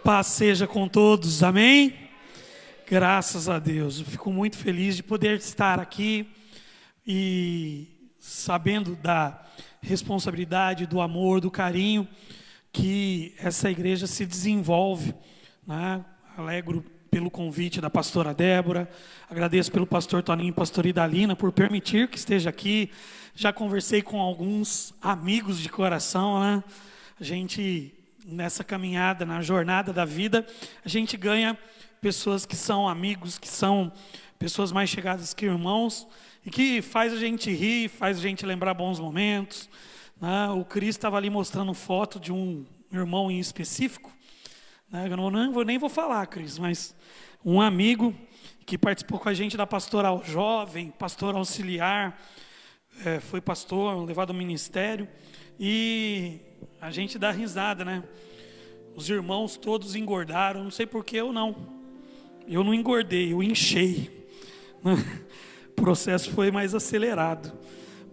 Paz seja com todos, amém? Graças a Deus, eu fico muito feliz de poder estar aqui e sabendo da responsabilidade, do amor, do carinho que essa igreja se desenvolve, né? Alegro pelo convite da pastora Débora, agradeço pelo pastor Toninho e pastor Idalina por permitir que esteja aqui. Já conversei com alguns amigos de coração, né? A gente, nessa caminhada, na jornada da vida, a gente ganha pessoas que são amigos, que são pessoas mais chegadas que irmãos, e que faz a gente rir, faz a gente lembrar bons momentos, né? O Cris estava ali mostrando foto de um irmão em específico, né? Eu nem vou falar, Cris, mas um amigo que participou com a gente da pastoral jovem, pastor auxiliar, foi pastor, levado ao ministério, e a gente dá risada, né? Os irmãos todos engordaram, não sei por que eu não engordei, eu inchei, o processo foi mais acelerado,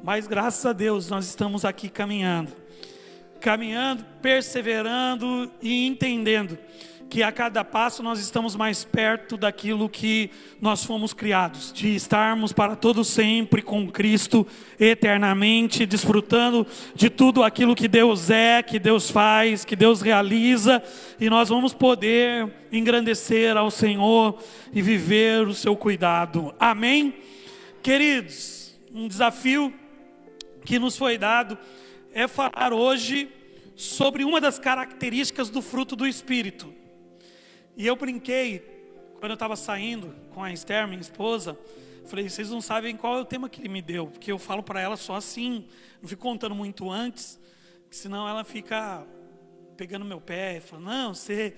mas graças a Deus nós estamos aqui caminhando, perseverando e entendendo que a cada passo nós estamos mais perto daquilo que nós fomos criados, de estarmos para todo sempre com Cristo, eternamente, desfrutando de tudo aquilo que Deus é, que Deus faz, que Deus realiza, e nós vamos poder engrandecer ao Senhor e viver o seu cuidado. Amém? Queridos, um desafio que nos foi dado é falar hoje sobre uma das características do fruto do Espírito. E eu brinquei, quando eu estava saindo com a Esther, minha esposa, falei, vocês não sabem qual é o tema que ele me deu, porque eu falo para ela só assim, não fico contando muito antes, senão ela fica pegando meu pé, falando, não, você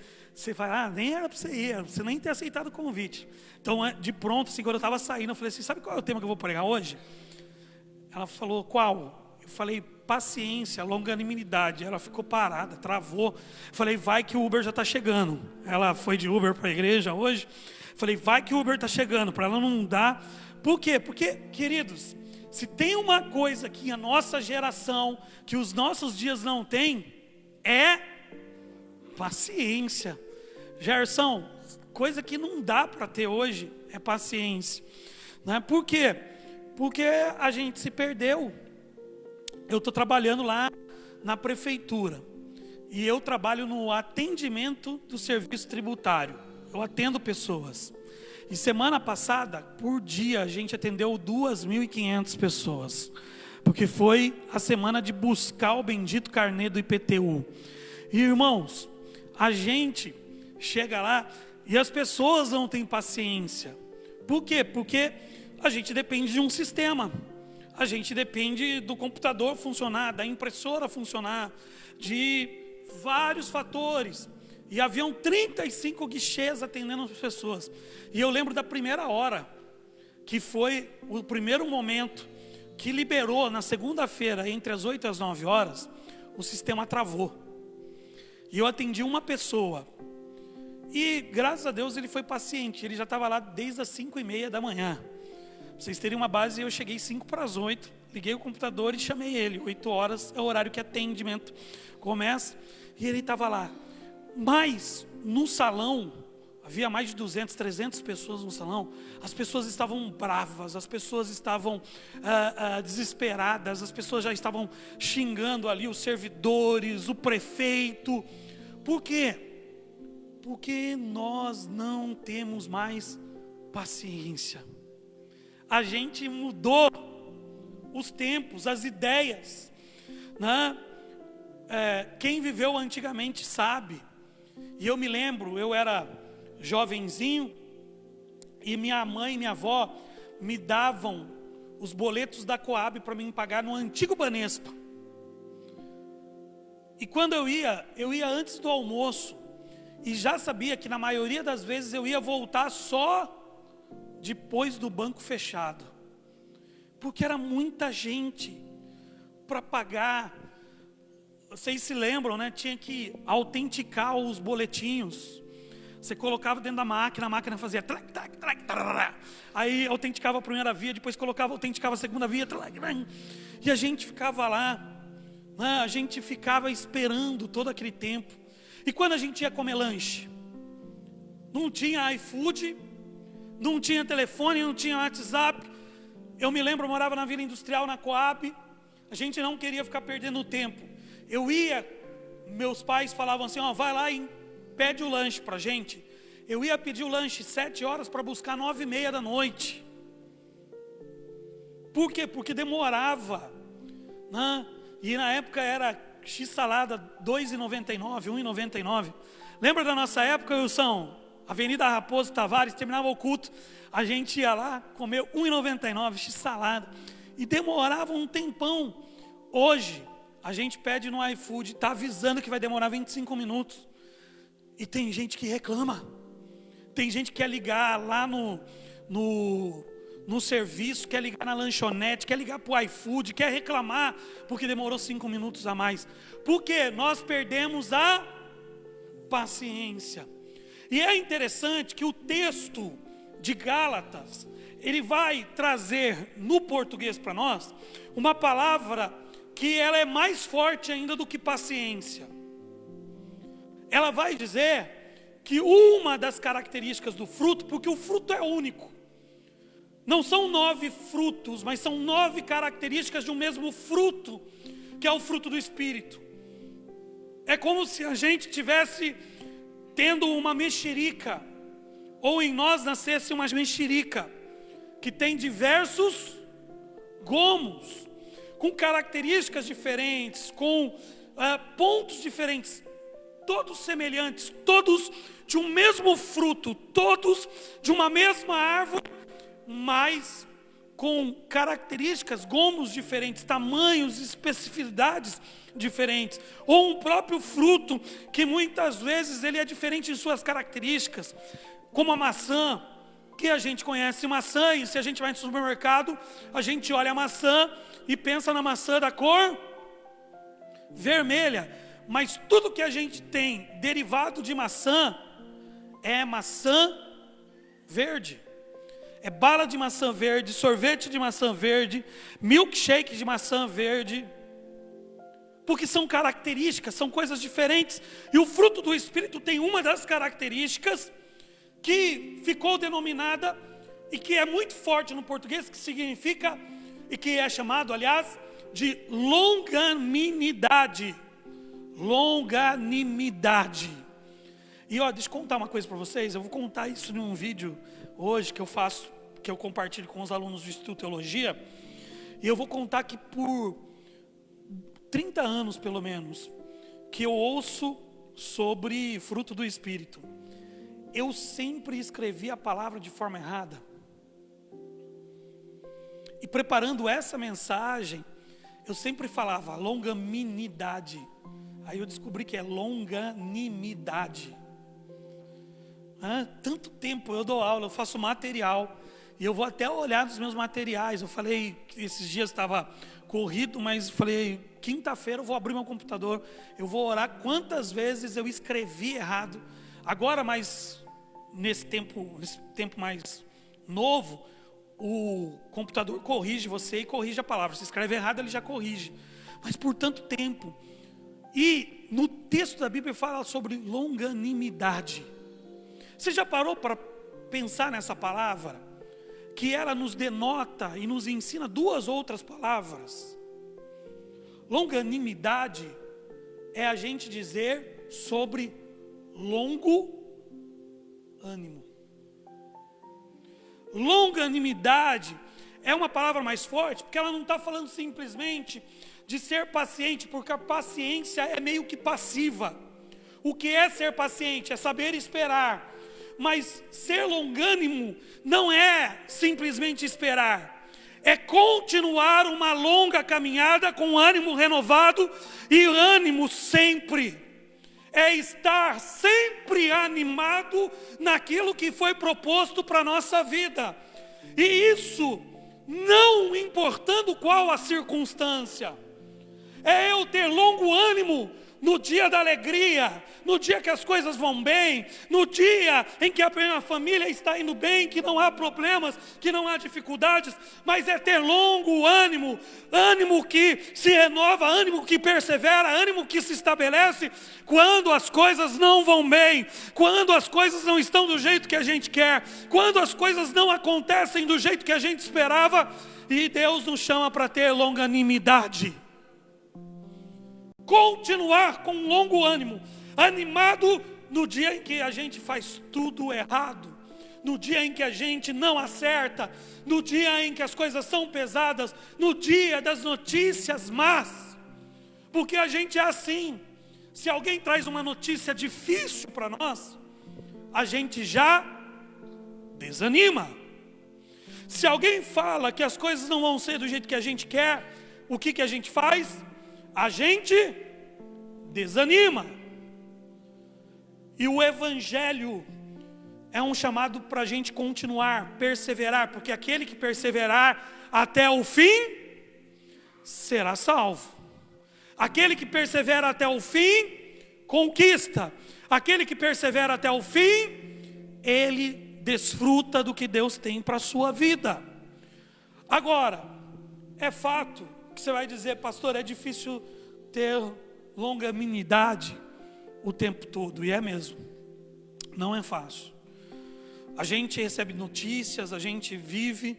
vai, nem era para você ir, você nem ter aceitado o convite. Então, de pronto, assim, quando eu estava saindo, eu falei assim, sabe qual é o tema que eu vou pregar hoje? Ela falou, qual? Eu falei, paciência, longanimidade. Ela ficou parada, travou. Falei, vai que o Uber já está chegando. Ela foi de Uber para a igreja hoje. Falei, vai que o Uber está chegando, para ela não dar. Por quê? Porque, queridos, se tem uma coisa que a nossa geração, que os nossos dias não têm, é paciência. Gerson, coisa que não dá para ter hoje é paciência, né? Por quê? Porque a gente se perdeu. Eu estou trabalhando lá na prefeitura e eu trabalho no atendimento do serviço tributário. Eu atendo pessoas. E semana passada, por dia, a gente atendeu 2.500 pessoas, porque foi a semana de buscar o bendito carnê do IPTU. E irmãos, a gente chega lá e as pessoas não têm paciência. Por quê? Porque a gente depende de um sistema. A gente depende do computador funcionar, da impressora funcionar, de vários fatores. E haviam 35 guichês atendendo as pessoas. E eu lembro da primeira hora, que foi o primeiro momento que liberou na segunda-feira, entre as 8 e as 9 horas, o sistema travou. E eu atendi uma pessoa. E graças a Deus ele foi paciente, ele já estava lá desde as 5:30 da manhã. Pra vocês terem uma base, eu cheguei 5 para as 8, liguei o computador e chamei ele. 8 horas é o horário que atendimento começa. E ele estava lá. Mas no salão, havia mais de 200, 300 pessoas no salão. As pessoas estavam bravas, as pessoas estavam desesperadas, as pessoas já estavam xingando ali os servidores, o prefeito. Por quê? Porque nós não temos mais paciência. A gente mudou os tempos, as ideias, né? Quem viveu antigamente sabe. E eu me lembro, eu era jovenzinho e minha mãe e minha avó me davam os boletos da Coab para mim pagar no antigo Banespa. E quando eu ia antes do almoço e já sabia que na maioria das vezes eu ia voltar só depois do banco fechado, porque era muita gente para pagar. Vocês se lembram, né? Tinha que autenticar os boletinhos. Você colocava dentro da máquina, a máquina fazia trac, trac, trac, tarará. Aí autenticava a primeira via, depois autenticava a segunda via, e a gente ficava lá, né? A gente ficava esperando todo aquele tempo. E quando a gente ia comer lanche, não tinha iFood, não tinha telefone, não tinha WhatsApp. Eu me lembro, eu morava na Vila Industrial, na Coab. A gente não queria ficar perdendo tempo. Eu ia, meus pais falavam assim, vai lá e pede o lanche pra gente. Eu ia pedir o lanche 7 horas para buscar 9h30 da noite. Por quê? Porque demorava, né? E na época era x-salada R$2,99, R$1,99. Lembra da nossa época, Wilson? Avenida Raposo Tavares, terminava o culto, a gente ia lá comer R$1,99, x-salada. E demorava um tempão. Hoje, a gente pede no iFood, está avisando que vai demorar 25 minutos. E tem gente que reclama. Tem gente que quer ligar lá no serviço, quer ligar na lanchonete, quer ligar para o iFood, quer reclamar porque demorou 5 minutos a mais. Porque nós perdemos a paciência. E é interessante que o texto de Gálatas, ele vai trazer no português para nós uma palavra que ela é mais forte ainda do que paciência. Ela vai dizer que uma das características do fruto, porque o fruto é único, não são 9 frutos, mas são 9 características de um mesmo fruto, que é o fruto do Espírito. É como se a gente tivesse tendo uma mexerica, ou em nós nascesse uma mexerica, que tem diversos gomos, com características diferentes, com pontos diferentes, todos semelhantes, todos de um mesmo fruto, todos de uma mesma árvore, mas com características, gomos diferentes, tamanhos, especificidades diferentes, ou um próprio fruto que muitas vezes ele é diferente em suas características, como a maçã, que a gente conhece maçã, e se a gente vai no supermercado, a gente olha a maçã e pensa na maçã da cor vermelha, mas tudo que a gente tem derivado de maçã é maçã verde. É bala de maçã verde, sorvete de maçã verde, milkshake de maçã verde. Porque são características, são coisas diferentes. E o fruto do Espírito tem uma das características que ficou denominada e que é muito forte no português, que significa, e que é chamado, aliás, de longanimidade. Longanimidade. E deixa eu contar uma coisa para vocês. Eu vou contar isso em um vídeo hoje que eu faço, que eu compartilho com os alunos do Instituto de Teologia. E eu vou contar que por 30 anos, pelo menos, que eu ouço sobre fruto do Espírito, eu sempre escrevi a palavra de forma errada. E preparando essa mensagem, eu sempre falava longanimidade. Aí eu descobri que é longanimidade. Tanto tempo eu dou aula, eu faço material, e eu vou até olhar nos meus materiais. Eu falei que esses dias estava corrido, mas falei, quinta-feira eu vou abrir meu computador, eu vou orar quantas vezes eu escrevi errado. Agora, mas nesse tempo mais novo, o computador corrige você e corrige a palavra. Se escreve errado, ele já corrige. Mas por tanto tempo. E no texto da Bíblia fala sobre longanimidade. Você já parou para pensar nessa palavra? Que ela nos denota e nos ensina 2 outras palavras. Longanimidade é a gente dizer sobre longo ânimo. Longanimidade é uma palavra mais forte, porque ela não está falando simplesmente de ser paciente, porque a paciência é meio que passiva. O que é ser paciente? É saber esperar. Mas ser longânimo não é simplesmente esperar, é continuar uma longa caminhada com ânimo renovado e ânimo sempre. É estar sempre animado naquilo que foi proposto para a nossa vida. E isso não importando qual a circunstância. É eu ter longo ânimo no dia da alegria, no dia que as coisas vão bem, no dia em que a minha família está indo bem, que não há problemas, que não há dificuldades, mas é ter longo ânimo, ânimo que se renova, ânimo que persevera, ânimo que se estabelece quando as coisas não vão bem, quando as coisas não estão do jeito que a gente quer, quando as coisas não acontecem do jeito que a gente esperava, e Deus nos chama para ter longanimidade. Continuar com longo ânimo, animado no dia em que a gente faz tudo errado, no dia em que a gente não acerta, no dia em que as coisas são pesadas, no dia das notícias más, porque a gente é assim. Se alguém traz uma notícia difícil para nós, a gente já desanima. Se alguém fala que as coisas não vão ser do jeito que a gente quer, o que a gente faz? A gente desanima. E o Evangelho é um chamado para a gente continuar, perseverar, porque aquele que perseverar até o fim, será salvo. Aquele que persevera até o fim, conquista. Aquele que persevera até o fim, ele desfruta do que Deus tem para a sua vida. Agora, é fato que você vai dizer, pastor, é difícil ter longanimidade o tempo todo, e é mesmo, não é fácil. A gente recebe notícias, a gente vive,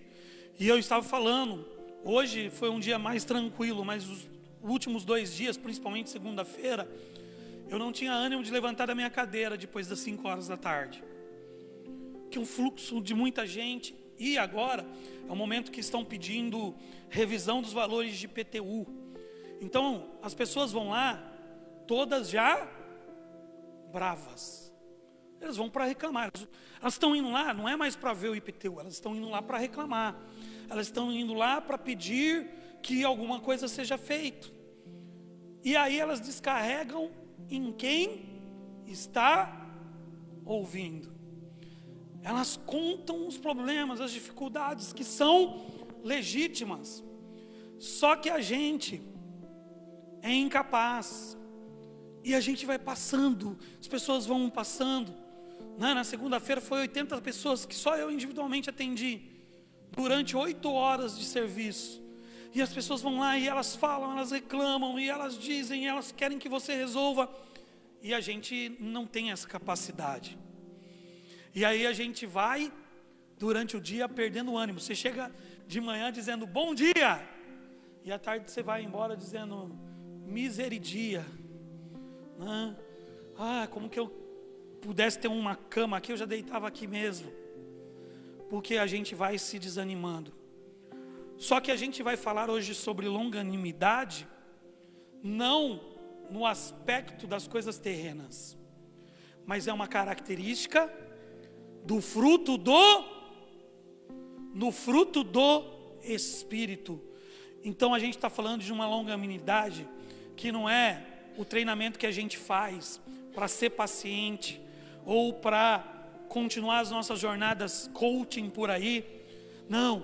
e eu estava falando, hoje foi um dia mais tranquilo, mas os últimos 2 dias, principalmente segunda-feira, eu não tinha ânimo de levantar da minha cadeira depois das 5 horas da tarde, que um fluxo de muita gente, e agora é o momento que estão pedindo revisão dos valores de IPTU. Então as pessoas vão lá, todas já bravas, elas vão para reclamar, elas estão indo lá, não é mais para ver o IPTU, elas estão indo lá para reclamar, elas estão indo lá para pedir que alguma coisa seja feita, e aí elas descarregam em quem está ouvindo. Elas contam os problemas, as dificuldades que são legítimas. Só que a gente é incapaz. E a gente vai passando, as pessoas vão passando. Na segunda-feira foi 80 pessoas que só eu individualmente atendi. Durante 8 horas de serviço. E as pessoas vão lá e elas falam, elas reclamam, e elas dizem, elas querem que você resolva. E a gente não tem essa capacidade. E aí a gente vai, durante o dia, perdendo o ânimo. Você chega de manhã dizendo, bom dia. E à tarde você vai embora dizendo, miseridia. Como que eu pudesse ter uma cama aqui, eu já deitava aqui mesmo. Porque a gente vai se desanimando. Só que a gente vai falar hoje sobre longanimidade, não no aspecto das coisas terrenas, mas é uma característica do fruto do Espírito. Então a gente está falando de uma longanimidade que não é o treinamento que a gente faz para ser paciente ou para continuar as nossas jornadas coaching por aí. Não,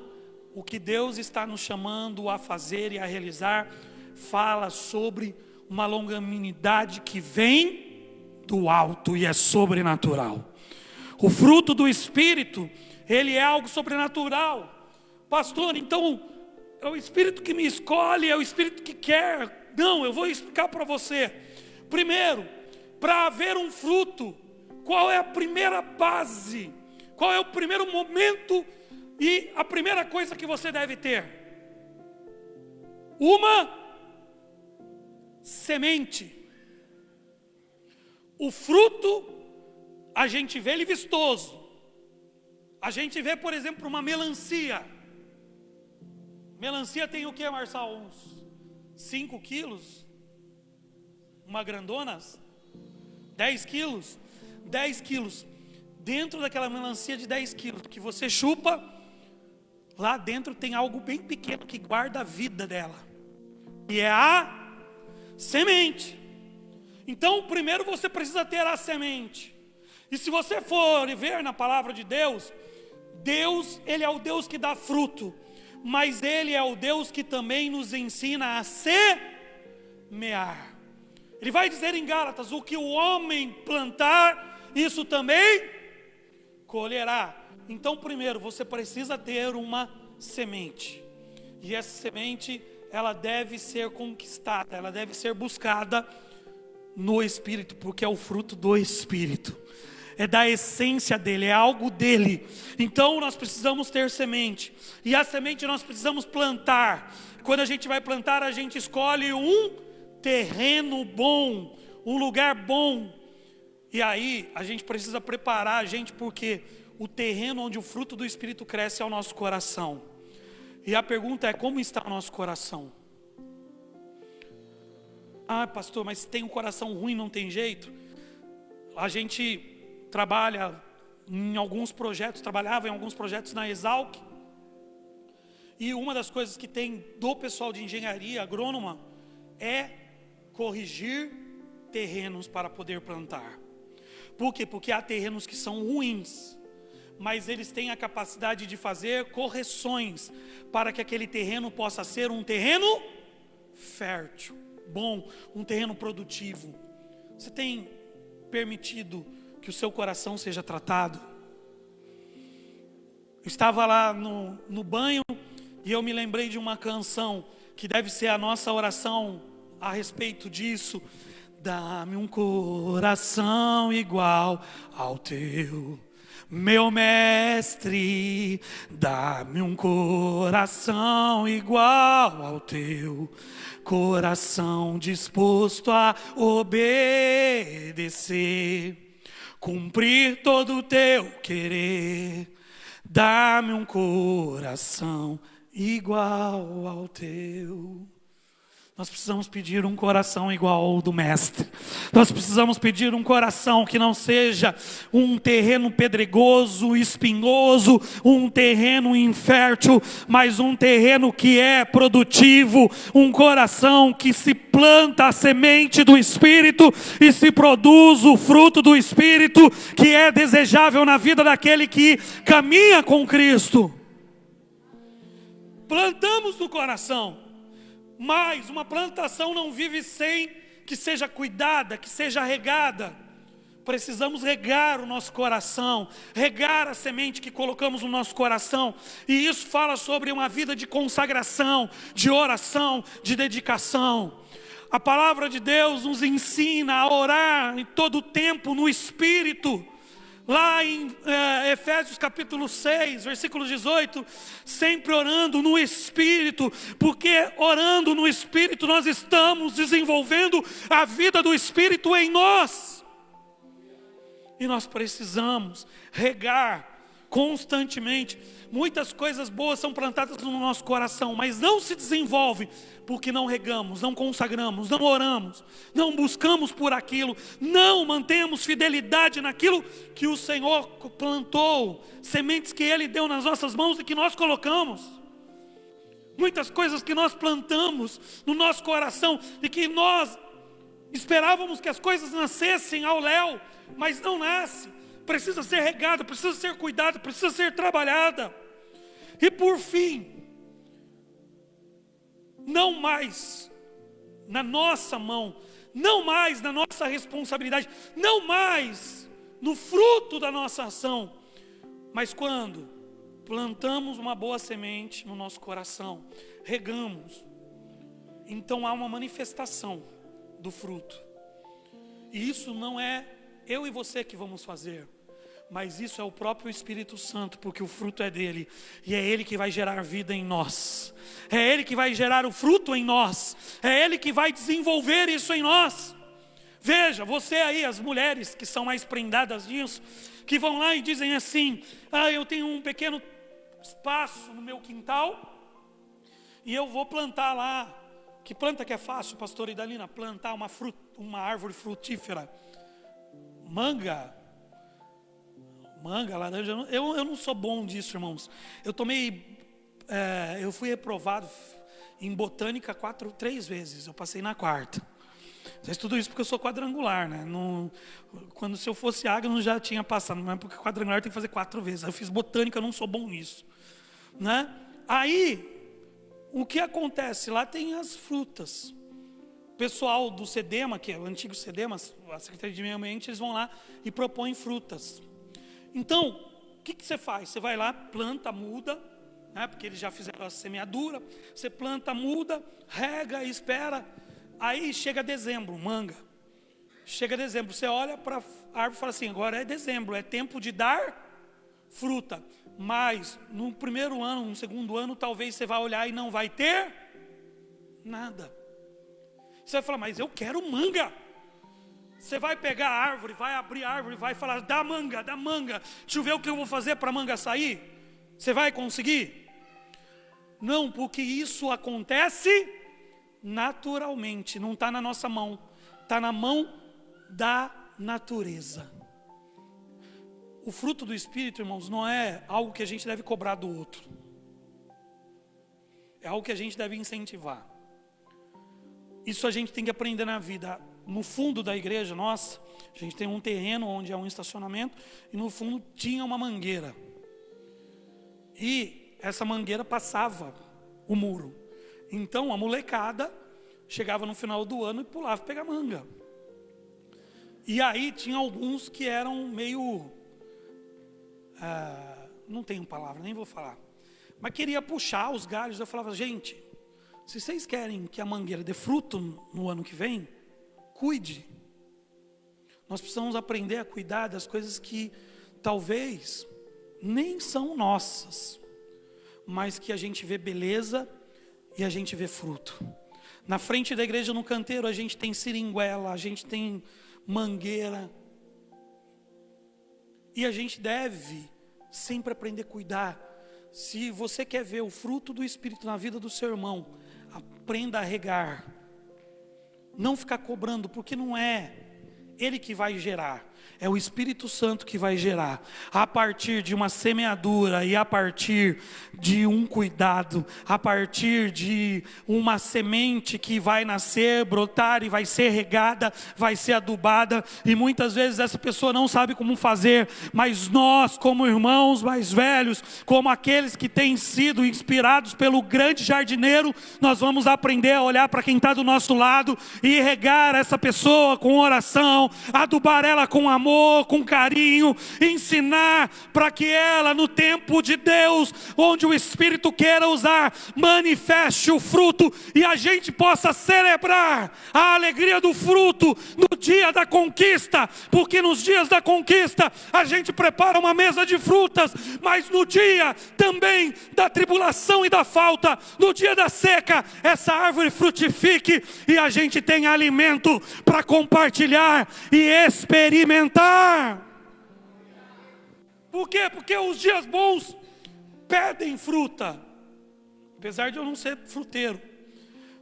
o que Deus está nos chamando a fazer e a realizar fala sobre uma longanimidade que vem do alto e é sobrenatural. O fruto do Espírito, ele é algo sobrenatural. Pastor, então, é o Espírito que me escolhe, é o Espírito que quer. Não, eu vou explicar para você. Primeiro, para haver um fruto, qual é a primeira base? Qual é o primeiro momento e a primeira coisa que você deve ter? Uma semente. O fruto, a gente vê ele vistoso. A gente vê, por exemplo, uma melancia. Melancia tem o que, Marçal? Uns 5 quilos? Uma grandona? 10 quilos? 10 quilos. Dentro daquela melancia de 10 quilos, que você chupa, lá dentro tem algo bem pequeno que guarda a vida dela. E é a semente. Então, primeiro você precisa ter a semente. E se você for ver na palavra de Deus, Deus, Ele é o Deus que dá fruto, mas Ele é o Deus que também nos ensina a semear. Ele vai dizer em Gálatas: o que o homem plantar, isso também colherá. Então, primeiro, você precisa ter uma semente. E essa semente, ela deve ser conquistada, ela deve ser buscada no Espírito, porque é o fruto do Espírito, é da essência dele, é algo dele. Então nós precisamos ter semente, e a semente nós precisamos plantar. Quando a gente vai plantar, a gente escolhe um terreno bom, um lugar bom, e aí a gente precisa preparar a gente, porque o terreno onde o fruto do Espírito cresce é o nosso coração. E a pergunta é: como está o nosso coração? Ah, pastor, mas tem um coração ruim, não tem jeito. A gente trabalhava em alguns projetos na Exalc. E uma das coisas que tem do pessoal de engenharia agrônoma é corrigir terrenos para poder plantar. Por quê? Porque há terrenos que são ruins, mas eles têm a capacidade de fazer correções para que aquele terreno possa ser um terreno fértil, bom, um terreno produtivo. Você tem permitido que o seu coração seja tratado? Eu estava lá no banho e eu me lembrei de uma canção que deve ser a nossa oração a respeito disso. Dá-me um coração igual ao teu, meu mestre, dá-me um coração igual ao teu, coração disposto a obedecer, cumprir todo o teu querer. Dá-me um coração igual ao teu. Nós precisamos pedir um coração igual ao do mestre. Nós precisamos pedir um coração que não seja um terreno pedregoso, espinhoso, um terreno infértil, mas um terreno que é produtivo, um coração que se planta a semente do Espírito e se produz o fruto do Espírito, que é desejável na vida daquele que caminha com Cristo. Plantamos no coração. Mas uma plantação não vive sem que seja cuidada, que seja regada. Precisamos regar o nosso coração, regar a semente que colocamos no nosso coração. E isso fala sobre uma vida de consagração, de oração, de dedicação. A palavra de Deus nos ensina a orar em todo o tempo no Espírito. Lá em Efésios capítulo 6, versículo 18, sempre orando no Espírito, porque orando no Espírito nós estamos desenvolvendo a vida do Espírito em nós. E nós precisamos regar constantemente. Muitas coisas boas são plantadas no nosso coração, mas não se desenvolve porque não regamos, não consagramos, não oramos, não buscamos por aquilo, não mantemos fidelidade naquilo que o Senhor plantou, sementes que Ele deu nas nossas mãos e que nós colocamos. Muitas coisas que nós plantamos no nosso coração e que nós esperávamos que as coisas nascessem ao léu, mas não nasce. Precisa ser regada, precisa ser cuidada, precisa ser trabalhada. E por fim, não mais na nossa mão, não mais na nossa responsabilidade, não mais no fruto da nossa ação, mas quando plantamos uma boa semente no nosso coração, regamos, então há uma manifestação do fruto. E isso não é eu e você que vamos fazer, mas isso é o próprio Espírito Santo, porque o fruto é dele, e é ele que vai gerar vida em nós, é ele que vai gerar o fruto em nós, é ele que vai desenvolver isso em nós. Veja, você aí, as mulheres que são mais prendadas nisso, que vão lá e dizem assim: eu tenho um pequeno espaço no meu quintal, e eu vou plantar lá. Que planta que é fácil, pastor Idalina? Plantar uma árvore frutífera, manga, laranja. Eu não sou bom disso, irmãos. Eu fui reprovado em botânica 3 vezes. Eu passei na 4ª. Mas tudo isso porque eu sou quadrangular, né? Se eu fosse águia, eu já tinha passado. Mas porque quadrangular tem que fazer 4 vezes. Eu fiz botânica, eu não sou bom nisso, né? Aí, o que acontece? Lá tem as frutas. pessoal do SEDEMA, que é o antigo SEDEMA, a Secretaria de Meio Ambiente, eles vão lá e propõem frutas. Então, o que você faz? Você vai lá, planta, muda, né, porque eles já fizeram a semeadura, você planta, muda, rega, espera, aí chega dezembro, manga. Chega dezembro, você olha para a árvore e fala assim, agora é dezembro, é tempo de dar fruta. Mas no primeiro ano, no segundo ano, talvez você vai olhar e não vai ter nada. Você vai falar, mas eu quero manga. Você vai pegar a árvore, vai abrir a árvore, vai falar, dá manga, deixa eu ver o que eu vou fazer para a manga sair. Você vai conseguir? Não, porque isso acontece naturalmente, não está na nossa mão, está na mão da natureza. O fruto do Espírito, irmãos, não é algo que a gente deve cobrar do outro. É algo que a gente deve incentivar. Isso a gente tem que aprender na vida. No fundo da igreja nossa, a gente tem um terreno onde é um estacionamento, e no fundo tinha uma mangueira. E essa mangueira passava o muro. Então a molecada chegava no final do ano e pulava pegar manga. E aí tinha alguns que eram meio... não tenho palavra, nem vou falar. Mas queria puxar os galhos. Eu falava, gente, se vocês querem que a mangueira dê fruto no ano que vem, cuide. Nós precisamos aprender a cuidar das coisas que talvez nem são nossas, mas que a gente vê beleza e a gente vê fruto. Na frente da igreja, no canteiro, a gente tem seringuela, a gente tem mangueira. E a gente deve sempre aprender a cuidar. Se você quer ver o fruto do Espírito na vida do seu irmão, aprenda a regar. Não ficar cobrando, porque não é ele que vai gerar. É o Espírito Santo que vai gerar, a partir de uma semeadura e a partir de um cuidado, a partir de uma semente que vai nascer, brotar e vai ser regada, vai ser adubada, e muitas vezes essa pessoa não sabe como fazer, mas nós, como irmãos mais velhos, como aqueles que têm sido inspirados pelo grande jardineiro, nós vamos aprender a olhar para quem está do nosso lado e regar essa pessoa com oração, adubar ela com amor, com carinho, ensinar para que ela, no tempo de Deus, onde o Espírito queira usar, manifeste o fruto e a gente possa celebrar a alegria do fruto no dia da conquista, porque nos dias da conquista a gente prepara uma mesa de frutas, mas no dia também da tribulação e da falta, no dia da seca, essa árvore frutifique e a gente tenha alimento para compartilhar e experimentar. Por quê? Porque os dias bons pedem fruta. Apesar de eu não ser fruteiro,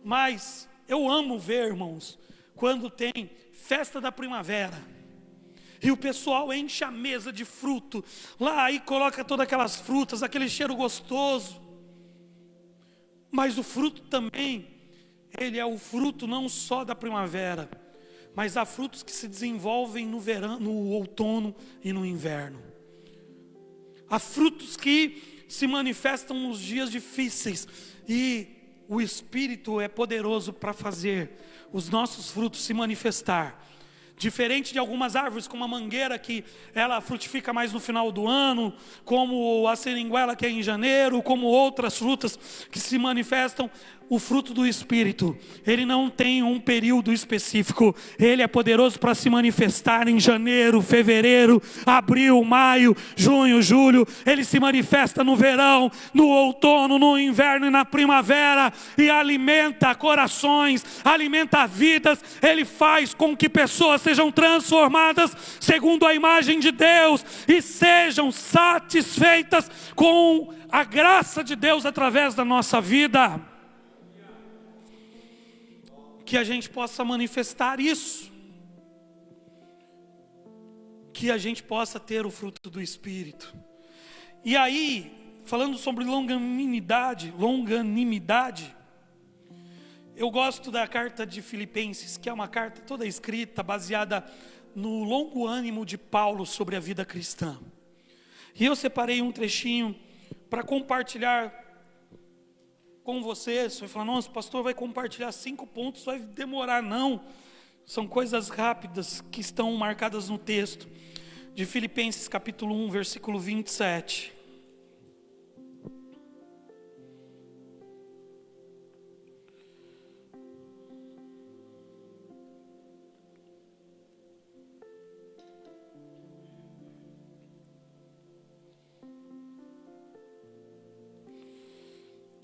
mas eu amo ver, irmãos, quando tem festa da primavera e o pessoal enche a mesa de fruto lá e coloca todas aquelas frutas, aquele cheiro gostoso. Mas o fruto também, ele é o fruto não só da primavera, mas há frutos que se desenvolvem no verão, no outono e no inverno. Há frutos que se manifestam nos dias difíceis, e o Espírito é poderoso para fazer os nossos frutos se manifestar. Diferente de algumas árvores, como a mangueira, que ela frutifica mais no final do ano, como a seringuela, que é em janeiro, como outras frutas que se manifestam, o fruto do Espírito, ele não tem um período específico, ele é poderoso para se manifestar em janeiro, fevereiro, abril, maio, junho, julho, ele se manifesta no verão, no outono, no inverno e na primavera, e alimenta corações, alimenta vidas, ele faz com que pessoas sejam transformadas segundo a imagem de Deus, e sejam satisfeitas com a graça de Deus através da nossa vida. Que a gente possa manifestar isso, que a gente possa ter o fruto do Espírito. E aí, falando sobre longanimidade, eu gosto da carta de Filipenses, que é uma carta toda escrita, baseada no longo ânimo de Paulo sobre a vida cristã. E eu separei um trechinho para compartilhar com você. Você vai falar, nossa, o pastor vai compartilhar 5 pontos, vai demorar. Não, são coisas rápidas que estão marcadas no texto de Filipenses capítulo 1, versículo 27.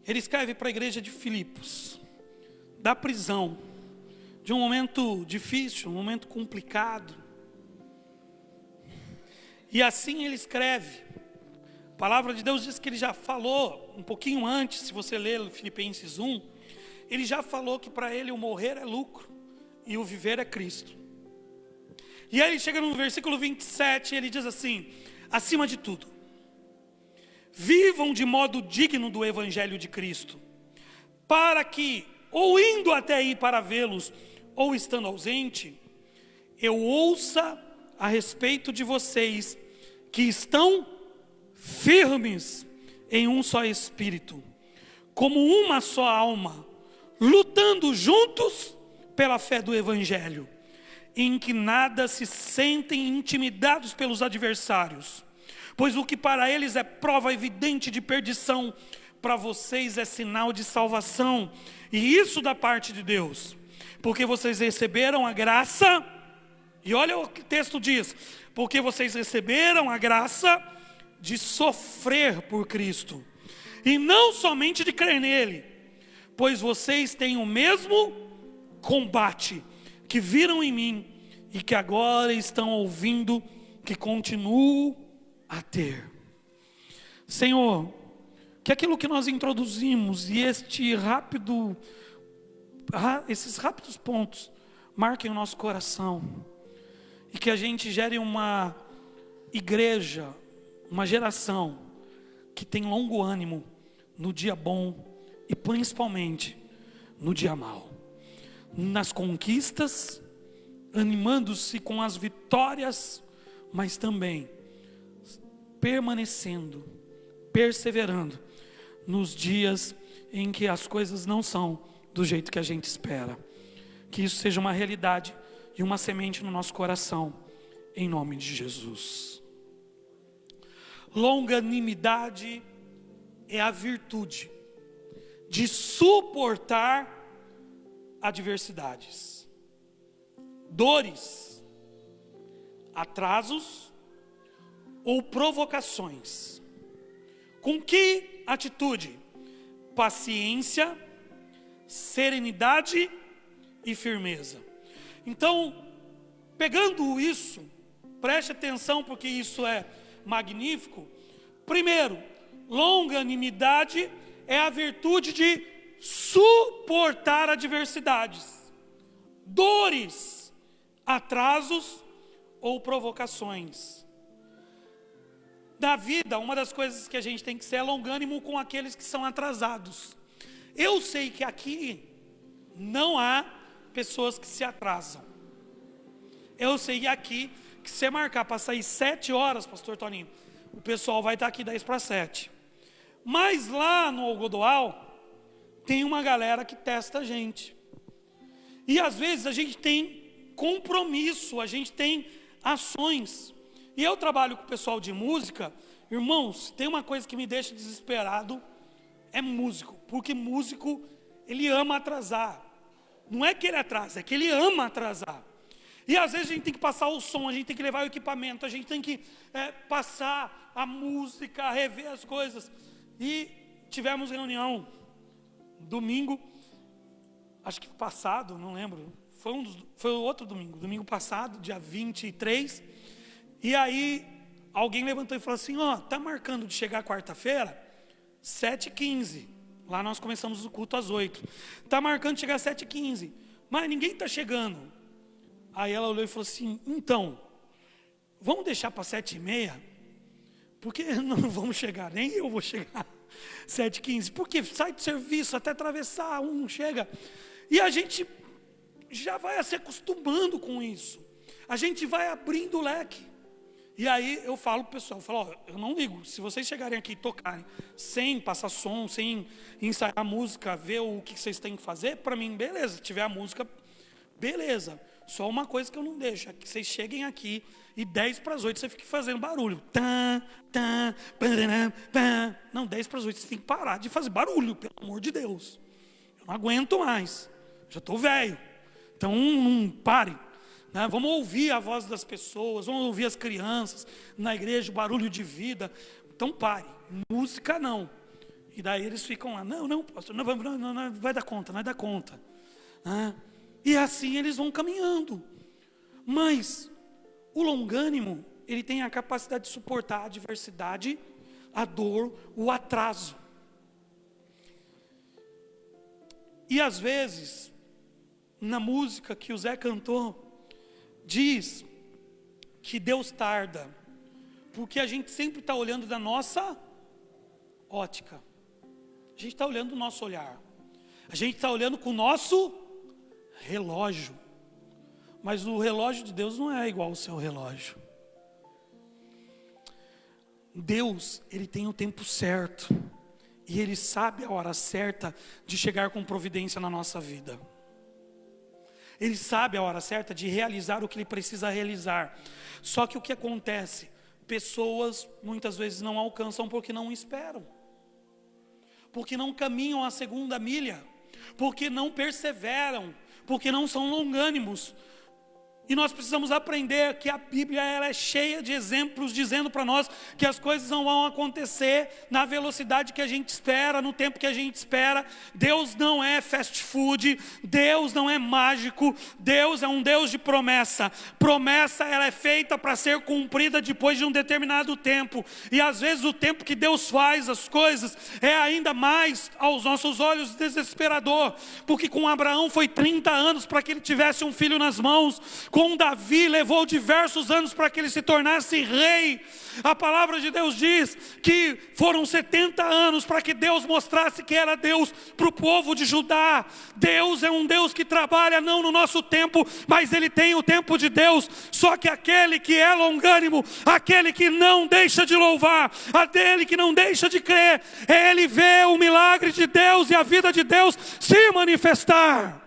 Ele escreve para a igreja de Filipos, da prisão, de um momento difícil, um momento complicado. E assim ele escreve. A palavra de Deus diz que ele já falou, um pouquinho antes, se você ler Filipenses 1, ele já falou que para ele o morrer é lucro e o viver é Cristo. E aí ele chega no versículo 27 e ele diz assim, acima de tudo, vivam de modo digno do evangelho de Cristo, para que, ou indo até aí para vê-los, ou estando ausente, eu ouça a respeito de vocês, que estão firmes em um só espírito, como uma só alma, lutando juntos pela fé do evangelho, em que nada se sentem intimidados pelos adversários, pois o que para eles é prova evidente de perdição, para vocês é sinal de salvação, e isso da parte de Deus, porque vocês receberam a graça, e olha o que o texto diz, porque vocês receberam a graça de sofrer por Cristo, e não somente de crer nele, pois vocês têm o mesmo combate que viram em mim, e que agora estão ouvindo que continuo a ter. Senhor, que aquilo que nós introduzimos e esses rápidos pontos marquem o nosso coração, e que a gente gere uma igreja, uma geração que tem longo ânimo no dia bom e principalmente no dia mau, nas conquistas, animando-se com as vitórias, mas também permanecendo, perseverando nos dias em que as coisas não são do jeito que a gente espera. Que isso seja uma realidade e uma semente no nosso coração, em nome de Jesus. Longanimidade é a virtude de suportar adversidades, dores, atrasos ou provocações. Com que atitude? Paciência, serenidade e firmeza. Então, pegando isso, preste atenção porque isso é magnífico. Primeiro, longanimidade é a virtude de suportar adversidades, dores, atrasos ou provocações. Na vida, uma das coisas que a gente tem que ser é longânimo com aqueles que são atrasados. Eu sei que aqui não há pessoas que se atrasam. Eu sei aqui que se você marcar para sair 7 horas, pastor Toninho, o pessoal vai estar aqui 10 para 7. Mas lá no Algodoal, tem uma galera que testa a gente. E às vezes a gente tem compromisso, a gente tem ações. E eu trabalho com o pessoal de música. Irmãos, tem uma coisa que me deixa desesperado, é músico. Porque músico, ele ama atrasar. Não é que ele atrasa, é que ele ama atrasar. E às vezes a gente tem que passar o som, a gente tem que levar o equipamento, a gente tem que passar a música, rever as coisas. E tivemos reunião domingo, acho que passado, não lembro, foi outro domingo passado, dia 23. E aí alguém levantou e falou assim, tá marcando de chegar quarta-feira 7h15. Lá nós começamos o culto às 8. Tá marcando de chegar às 7h15, mas ninguém está chegando. Aí ela olhou e falou assim, então, vamos deixar para 7h30? Porque não vamos chegar, nem eu vou chegar 7h15. Porque sai do serviço até atravessar, não chega. E a gente já vai se acostumando com isso. A gente vai abrindo o leque. E aí eu falo pro pessoal, ó, eu não ligo, se vocês chegarem aqui e tocarem sem passar som, sem ensaiar a música, ver o que vocês têm que fazer, para mim, beleza, se tiver a música, beleza. Só uma coisa que eu não deixo, é que vocês cheguem aqui e 10 para as 8 você fique fazendo barulho. Não, 10 para as 8 você tem que parar de fazer barulho, pelo amor de Deus. Eu não aguento mais, já estou velho, então não pare. Vamos ouvir a voz das pessoas, vamos ouvir as crianças na igreja, o barulho de vida. Então pare, música não. E daí eles ficam lá, não, pastor, não vai dar conta, não vai dar conta. E assim eles vão caminhando. Mas o longânimo, ele tem a capacidade de suportar a adversidade, a dor, o atraso. E às vezes, na música que o Zé cantou, diz que Deus tarda, porque a gente sempre está olhando da nossa ótica. A gente está olhando do nosso olhar. A gente está olhando com o nosso relógio. Mas o relógio de Deus não é igual ao seu relógio. Deus, Ele tem o tempo certo. E Ele sabe a hora certa de chegar com providência na nossa vida. Ele sabe a hora certa de realizar o que Ele precisa realizar. Só que o que acontece? Pessoas muitas vezes não alcançam porque não esperam. Porque não caminham a segunda milha. Porque não perseveram. Porque não são longânimos. E nós precisamos aprender que a Bíblia ela é cheia de exemplos dizendo para nós que as coisas não vão acontecer na velocidade que a gente espera, no tempo que a gente espera. Deus não é fast food, Deus não é mágico, Deus é um Deus de promessa. Promessa ela é feita para ser cumprida depois de um determinado tempo. E às vezes o tempo que Deus faz as coisas é ainda mais aos nossos olhos desesperador. Porque com Abraão foi 30 anos para que ele tivesse um filho nas mãos. Com Davi levou diversos anos para que ele se tornasse rei. A palavra de Deus diz que foram 70 anos para que Deus mostrasse que era Deus para o povo de Judá. Deus é um Deus que trabalha não no nosso tempo, mas Ele tem o tempo de Deus. Só que aquele que é longânimo, aquele que não deixa de louvar, aquele que não deixa de crer, ele vê o milagre de Deus e a vida de Deus se manifestar.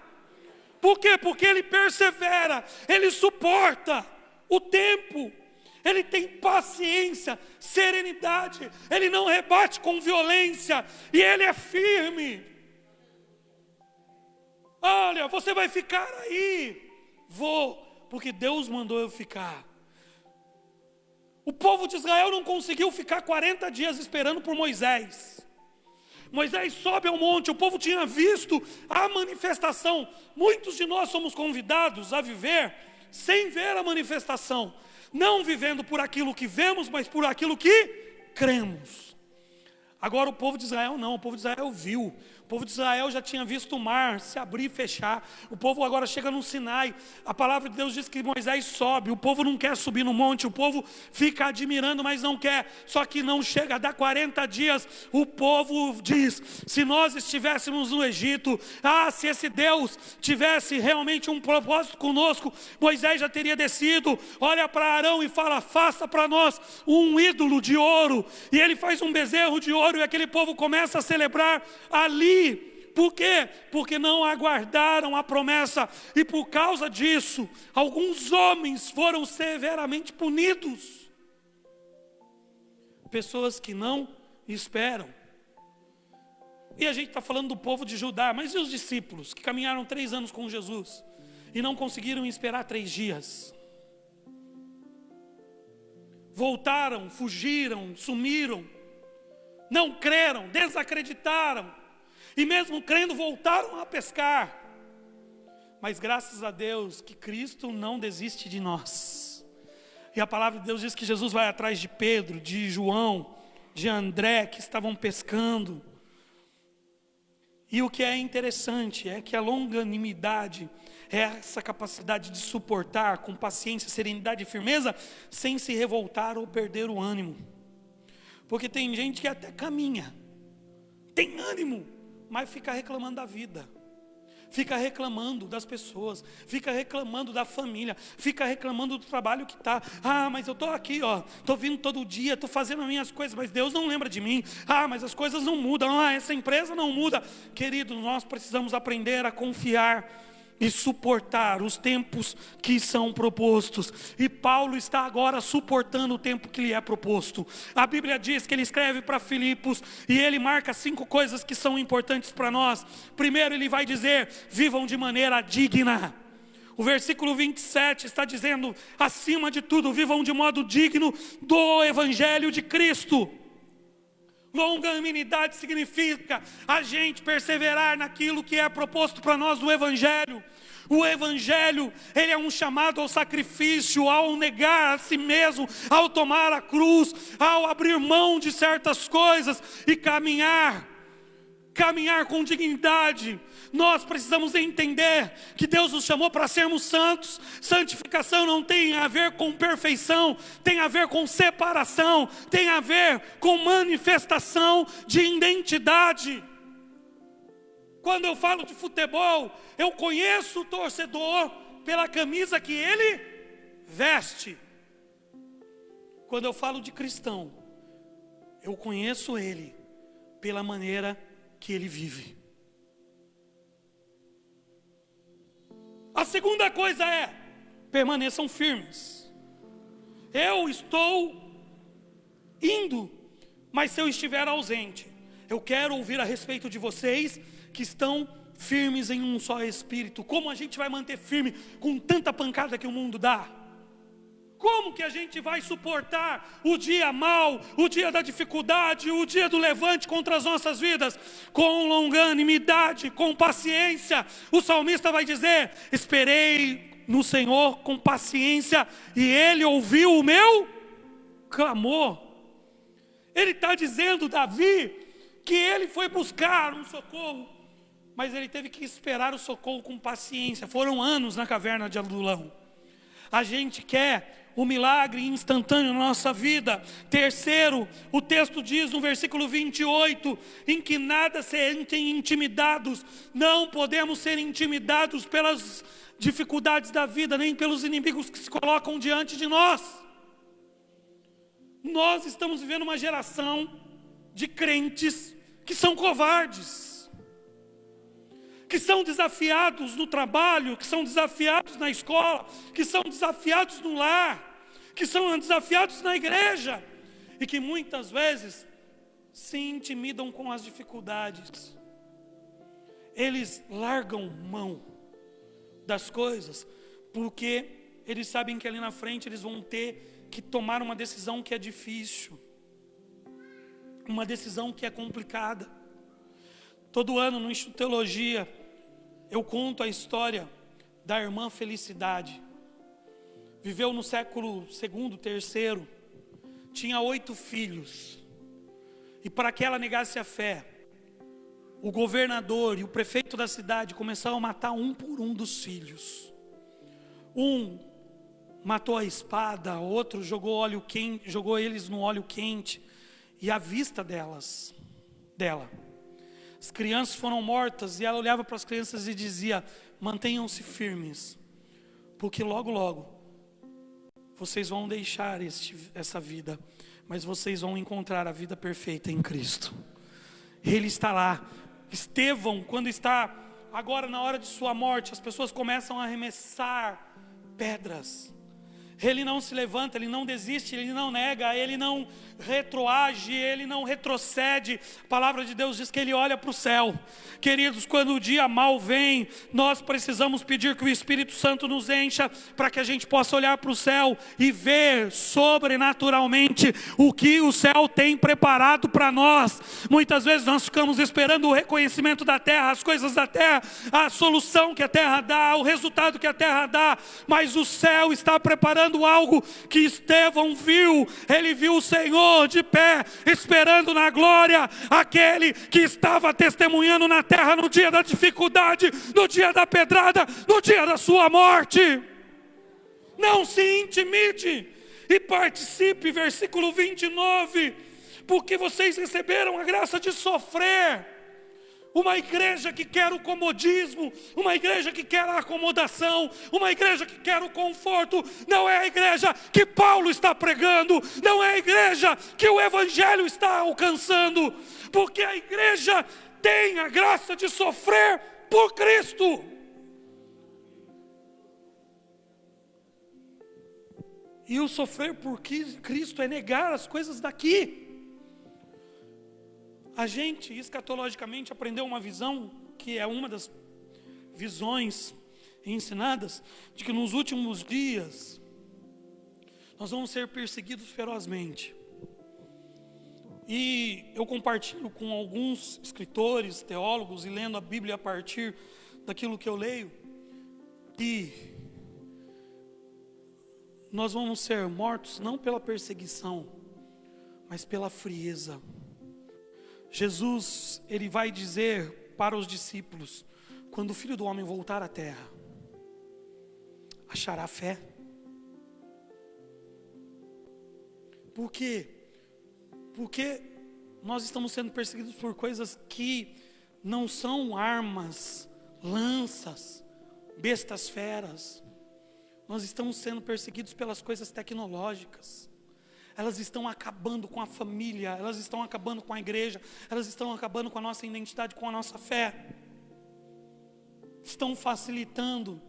Por quê? Porque ele persevera, ele suporta o tempo, ele tem paciência, serenidade, ele não rebate com violência e ele é firme. Olha, você vai ficar aí. Vou, porque Deus mandou eu ficar. O povo de Israel não conseguiu ficar 40 dias esperando por Moisés. Moisés sobe ao monte, o povo tinha visto a manifestação. Muitos de nós somos convidados a viver sem ver a manifestação. Não vivendo por aquilo que vemos, mas por aquilo que cremos. Agora o povo de Israel não, o povo de Israel viu. O povo de Israel já tinha visto o mar se abrir e fechar. O povo agora chega no Sinai. A palavra de Deus diz que Moisés sobe. O povo não quer subir no monte. O povo fica admirando, mas não quer. Só que não chega, dá 40 dias. O povo diz, se nós estivéssemos no Egito, se esse Deus tivesse realmente um propósito conosco, Moisés já teria descido. Olha para Arão e fala, faça para nós um ídolo de ouro. E ele faz um bezerro de ouro e aquele povo começa a celebrar ali. Por quê? Porque não aguardaram a promessa. E por causa disso, alguns homens foram severamente punidos. Pessoas que não esperam. E a gente está falando do povo de Judá, mas e os discípulos que caminharam 3 anos com Jesus e não conseguiram esperar 3 dias? Voltaram, fugiram, sumiram, não creram, desacreditaram. E mesmo crendo, voltaram a pescar. Mas graças a Deus que Cristo não desiste de nós. E a palavra de Deus diz que Jesus vai atrás de Pedro, de João, de André, que estavam pescando. E o que é interessante é que a longanimidade é essa capacidade de suportar com paciência, serenidade e firmeza, sem se revoltar ou perder o ânimo. Porque tem gente que até caminha, tem ânimo, mas fica reclamando da vida, fica reclamando das pessoas, fica reclamando da família, fica reclamando do trabalho que está. Mas eu estou aqui, estou vindo todo dia, estou fazendo as minhas coisas, mas Deus não lembra de mim. Mas as coisas não mudam, essa empresa não muda. Queridos, nós precisamos aprender a confiar e suportar os tempos que são propostos. E Paulo está agora suportando o tempo que lhe é proposto. A Bíblia diz que ele escreve para Filipos e ele marca 5 coisas que são importantes para nós. Primeiro ele vai dizer: vivam de maneira digna. O versículo 27 está dizendo: acima de tudo, vivam de modo digno do Evangelho de Cristo. Longanimidade significa a gente perseverar naquilo que é proposto para nós do Evangelho. O Evangelho, ele é um chamado ao sacrifício, ao negar a si mesmo, ao tomar a cruz, ao abrir mão de certas coisas e caminhar com dignidade. Nós precisamos entender que Deus nos chamou para sermos santos. Santificação não tem a ver com perfeição, tem a ver com separação, tem a ver com manifestação de identidade. Quando eu falo de futebol, eu conheço o torcedor pela camisa que ele veste. Quando eu falo de cristão, eu conheço ele pela maneira que ele vive. A segunda coisa é: permaneçam firmes. Eu estou indo, mas se eu estiver ausente, eu quero ouvir a respeito de vocês que estão firmes em um só espírito. Como a gente vai manter firme com tanta pancada que o mundo dá? Como que a gente vai suportar o dia mau, o dia da dificuldade, o dia do levante contra as nossas vidas? Com longanimidade, com paciência. O salmista vai dizer: esperei no Senhor com paciência e Ele ouviu o meu clamor. Ele está dizendo, Davi, que ele foi buscar um socorro, mas ele teve que esperar o socorro com paciência. Foram anos na caverna de Adulão. A gente quer o milagre instantâneo na nossa vida. Terceiro, o texto diz no versículo 28, em que nada sentem intimidados. Não podemos ser intimidados pelas dificuldades da vida, nem pelos inimigos que se colocam diante de nós. Nós estamos vivendo uma geração de crentes que são covardes, que são desafiados no trabalho, que são desafiados na escola, que são desafiados no lar, que são desafiados na igreja, e que muitas vezes se intimidam com as dificuldades. Eles largam mão das coisas, porque eles sabem que ali na frente eles vão ter que tomar uma decisão que é difícil, uma decisão que é complicada. Todo ano no Instituto de Teologia eu conto a história da irmã Felicidade. Viveu no século II, III, tinha 8 filhos, e para que ela negasse a fé, o governador e o prefeito da cidade começaram a matar um por um dos filhos. Um matou a espada, outro jogou óleo quente, jogou eles no óleo quente, e a vista dela, as crianças foram mortas, e ela olhava para as crianças e dizia: mantenham-se firmes, porque logo logo vocês vão deixar essa vida, mas vocês vão encontrar a vida perfeita em Cristo. Ele está lá. Estevão, quando está agora na hora de sua morte, as pessoas começam a arremessar pedras. Ele não se levanta, ele não desiste, ele não nega, ele não retroage, ele não retrocede. A palavra de Deus diz que ele olha para o céu. Queridos, quando o dia mau vem, nós precisamos pedir que o Espírito Santo nos encha, para que a gente possa olhar para o céu e ver sobrenaturalmente o que o céu tem preparado para nós. Muitas vezes nós ficamos esperando o reconhecimento da terra, as coisas da terra, a solução que a terra dá, o resultado que a terra dá, mas o céu está preparando algo que Estevão viu. Ele viu o Senhor de pé, esperando na glória aquele que estava testemunhando na terra no dia da dificuldade, no dia da pedrada, no dia da sua morte. Não se intimide e participe, versículo 29, porque vocês receberam a graça de sofrer Uma igreja que quer o comodismo, uma igreja que quer a acomodação, uma igreja que quer o conforto, não é a igreja que Paulo está pregando, não é a igreja que o Evangelho está alcançando, porque a igreja tem a graça de sofrer por Cristo. E o sofrer por Cristo é negar as coisas daqui. A gente, escatologicamente, aprendeu uma visão, que é uma das visões ensinadas, de que nos últimos dias, nós vamos ser perseguidos ferozmente. E eu compartilho com alguns escritores, teólogos, e lendo a Bíblia a partir daquilo que eu leio, que nós vamos ser mortos não pela perseguição, mas pela frieza. Jesus, ele vai dizer para os discípulos: quando o Filho do Homem voltar à terra, achará fé? Por quê? Porque nós estamos sendo perseguidos por coisas que não são armas, lanças, bestas feras. Nós estamos sendo perseguidos pelas coisas tecnológicas. Elas estão acabando com a família, elas estão acabando com a igreja, elas estão acabando com a nossa identidade, com a nossa fé. Estão facilitando.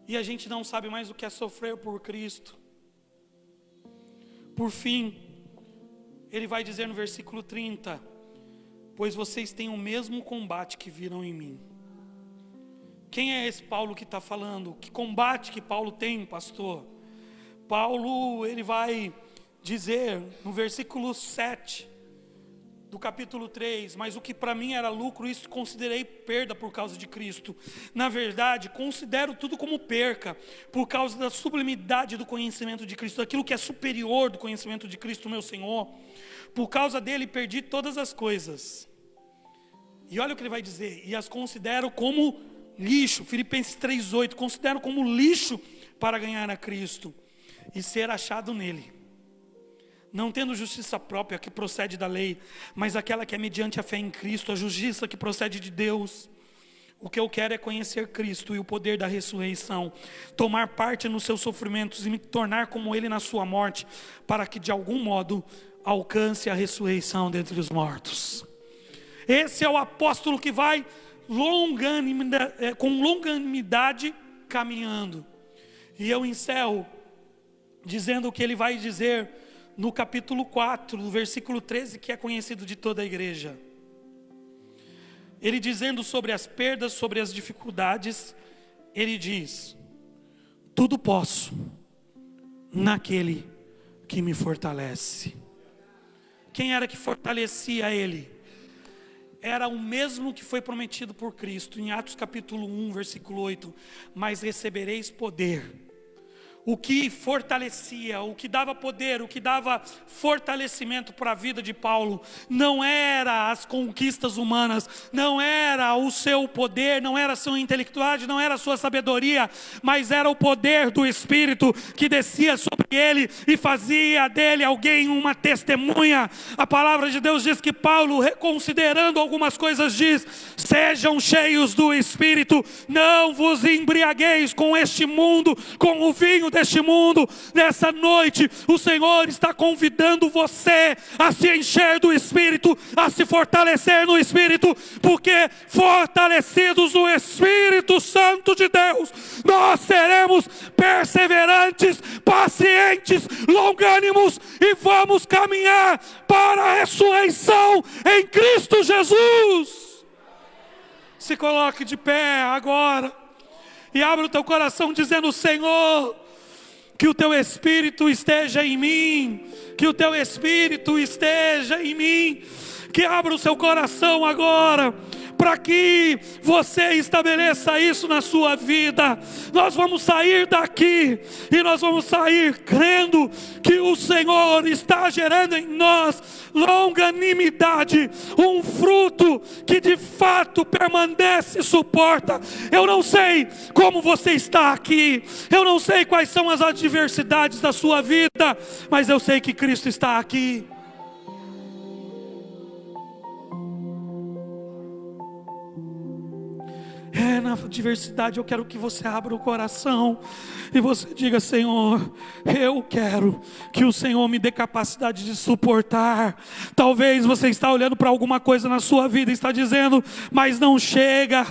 E a gente não sabe mais o que é sofrer por Cristo. Por fim, ele vai dizer no versículo 30: pois vocês têm o mesmo combate que viram em mim. Quem é esse Paulo que está falando? Que combate que Paulo tem, pastor? Paulo, ele vai dizer no versículo 7 do capítulo 3: mas o que para mim era lucro, isso considerei perda por causa de Cristo. Na verdade, considero tudo como perca, por causa da sublimidade do conhecimento de Cristo, daquilo que é superior do conhecimento de Cristo, meu Senhor. Por causa dele perdi todas as coisas. E olha o que ele vai dizer: e as considero como lixo. Filipenses 3:8, considero como lixo para ganhar a Cristo e ser achado nele, não tendo justiça própria que procede da lei, mas aquela que é mediante a fé em Cristo, a justiça que procede de Deus. O que eu quero é conhecer Cristo e o poder da ressurreição, tomar parte nos seus sofrimentos e me tornar como Ele na sua morte, para que de algum modo alcance a ressurreição dentre os mortos. Esse é o apóstolo que vai com longanimidade caminhando. E eu encerro dizendo o que ele vai dizer no capítulo 4, no versículo 13, que é conhecido de toda a igreja. Ele dizendo sobre as perdas, sobre as dificuldades, ele diz: tudo posso naquele que me fortalece. Quem era que fortalecia ele? Era o mesmo que foi prometido por Cristo, em Atos capítulo 1, versículo 8: mas recebereis poder. O que fortalecia, o que dava poder, o que dava fortalecimento para a vida de Paulo, não era as conquistas humanas, não era o seu poder, não era a sua intelectualidade, não era a sua sabedoria, mas era o poder do Espírito que descia sobre ele e fazia dele alguém, uma testemunha. A palavra de Deus diz que Paulo, reconsiderando algumas coisas, diz: sejam cheios do Espírito, não vos embriagueis com este mundo, com o vinho deste mundo. Nessa noite o Senhor está convidando você a se encher do Espírito, a se fortalecer no Espírito, porque fortalecidos no Espírito Santo de Deus, nós seremos perseverantes, pacientes, longânimos e vamos caminhar para a ressurreição em Cristo Jesus. Se coloque de pé agora e abra o teu coração dizendo: Senhor, que o teu Espírito esteja em mim, que o teu Espírito esteja em mim. Que abra o seu coração agora, para que você estabeleça isso na sua vida. Nós vamos sair daqui e nós vamos sair crendo que o Senhor está gerando em nós longanimidade, um fruto que de fato permanece e suporta. Eu não sei como você está aqui, eu não sei quais são as adversidades da sua vida, mas eu sei que Cristo está aqui. na adversidade, eu quero que você abra o coração e você diga: Senhor, eu quero que o Senhor me dê capacidade de suportar. Talvez você está olhando para alguma coisa na sua vida e está dizendo: mas não chega,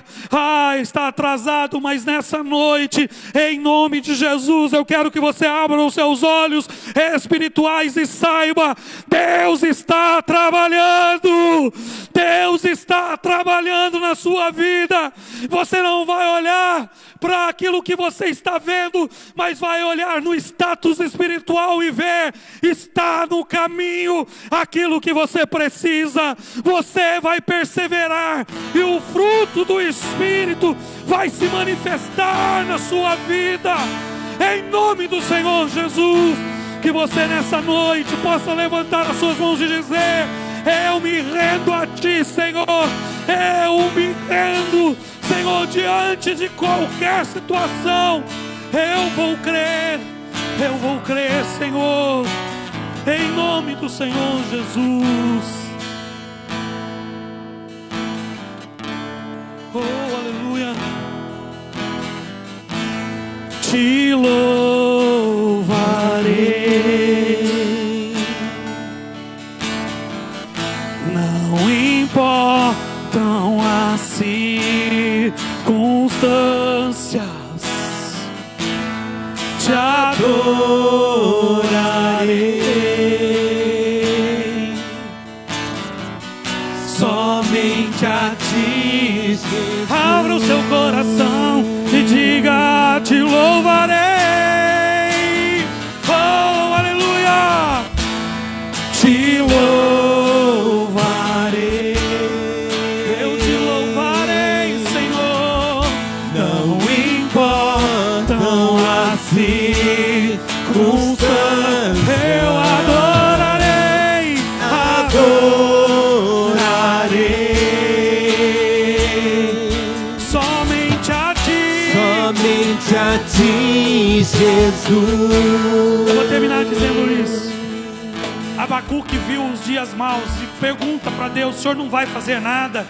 está atrasado. Mas nessa noite, em nome de Jesus, eu quero que você abra os seus olhos espirituais e saiba: Deus está trabalhando, Deus está trabalhando na sua vida. Você não vai olhar para aquilo que você está vendo, mas vai olhar no status espiritual e ver: está no caminho aquilo que você precisa. Você vai perseverar e o fruto do Espírito vai se manifestar na sua vida, em nome do Senhor Jesus. Que você nessa noite possa levantar as suas mãos e dizer: eu me rendo a Ti, Senhor. Eu me rendo, Senhor, diante de qualquer situação. Eu vou crer, Senhor, em nome do Senhor Jesus. Oh, aleluia. Te louvarei, não importam as circunstâncias, te adorarei, somente a Ti, Jesus. Abra o seu coração e diga: te louvarei. Oh, aleluia. Te louvarei, eu te louvarei, Senhor. Não importam as circunstâncias, eu adorarei, somente a Ti, somente a Ti, Jesus. Eu vou terminar dizendo isso. Abacuque viu os dias maus e pergunta para Deus: o Senhor não vai fazer nada?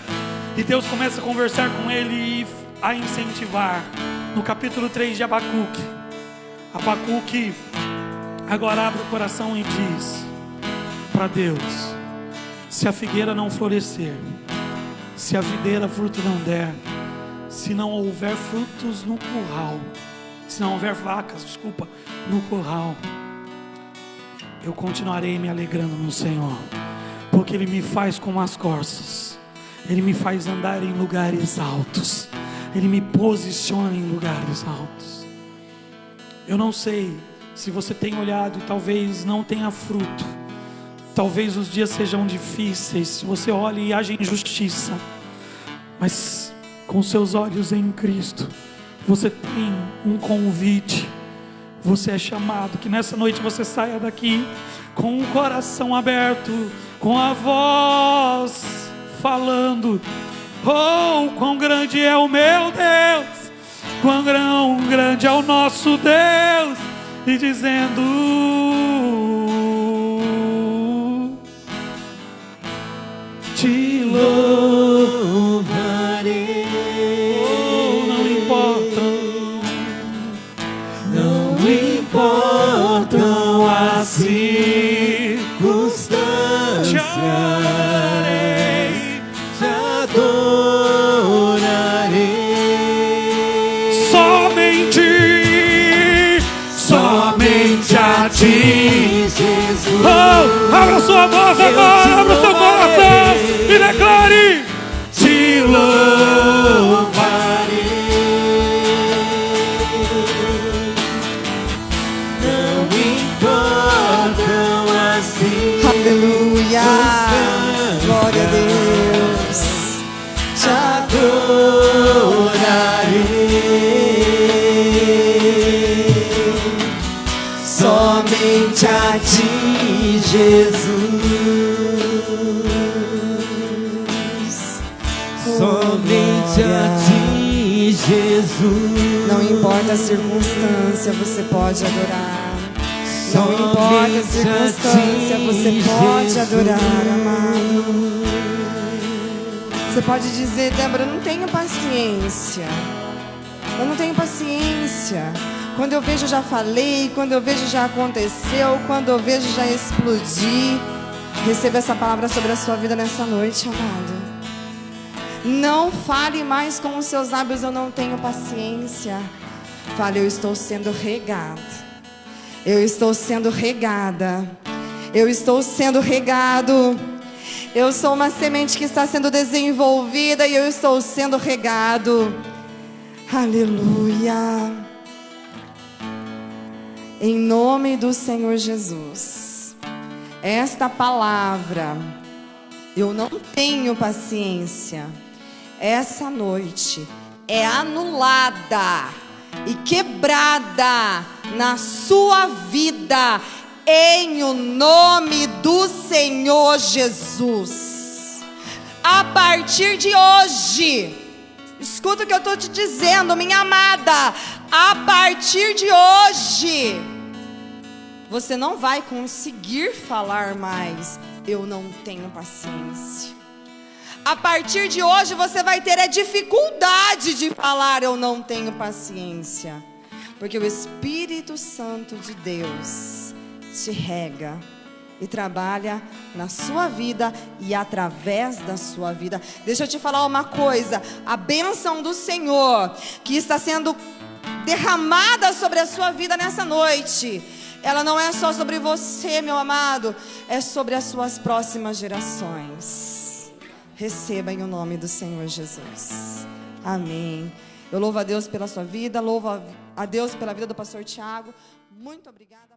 E Deus começa a conversar com ele e a incentivar. No capítulo 3 de Abacuque, Abacuque agora abre o coração e diz para Deus: se a figueira não florescer, se a videira fruto não der, se não houver frutos no curral, se não houver vacas, no curral, eu continuarei me alegrando no Senhor, porque Ele me faz como as corças, Ele me faz andar em lugares altos, Ele me posiciona em lugares altos. Eu não sei se você tem olhado e talvez não tenha fruto, talvez os dias sejam difíceis, se você olha e age em justiça, mas com seus olhos em Cristo, você tem um convite. Você é chamado, que nessa noite você saia daqui com o coração aberto, com a voz falando: oh, quão grande é o meu Deus, quão grande é o nosso Deus, e dizendo: te louvarei. Oh, não importam as circunstâncias, te adorarei, somente a Ti, Jesus. Oh, abra sua voz agora, abra o seu coração e declare: te louvarei. Aleluia, glória a Deus. Te adorarei, somente a Ti, Jesus. Somente a Ti, Jesus. Não importa a circunstância, você pode adorar. Não importa a circunstância, você pode adorar, amado. Você pode dizer: Débora, eu não tenho paciência. Eu não tenho paciência. Quando eu vejo, já falei. Quando eu vejo, já aconteceu. Quando eu vejo, já explodi. Receba essa palavra sobre a sua vida nessa noite, amado. Não fale mais com os seus lábios: eu não tenho paciência. Fale: eu estou sendo regado. Eu estou sendo regada. Eu estou sendo regado. Eu sou uma semente que está sendo desenvolvida e eu estou sendo regado. Aleluia. Em nome do Senhor Jesus. Esta palavra, eu não tenho paciência, essa noite é anulada e quebrada na sua vida, em o nome do Senhor Jesus. A partir de hoje, escuta o que eu estou te dizendo, minha amada. A partir de hoje, você não vai conseguir falar mais: eu não tenho paciência. A partir de hoje, você vai ter a dificuldade de falar: eu não tenho paciência. Porque o Espírito Santo de Deus te rega e trabalha na sua vida e através da sua vida. Deixa eu te falar uma coisa: a bênção do Senhor que está sendo derramada sobre a sua vida nessa noite, ela não é só sobre você, meu amado, é sobre as suas próximas gerações. Receba em o nome do Senhor Jesus. Amém. Eu louvo a Deus pela sua vida, louvo a Deus pela vida do pastor Tiago. Muito obrigada.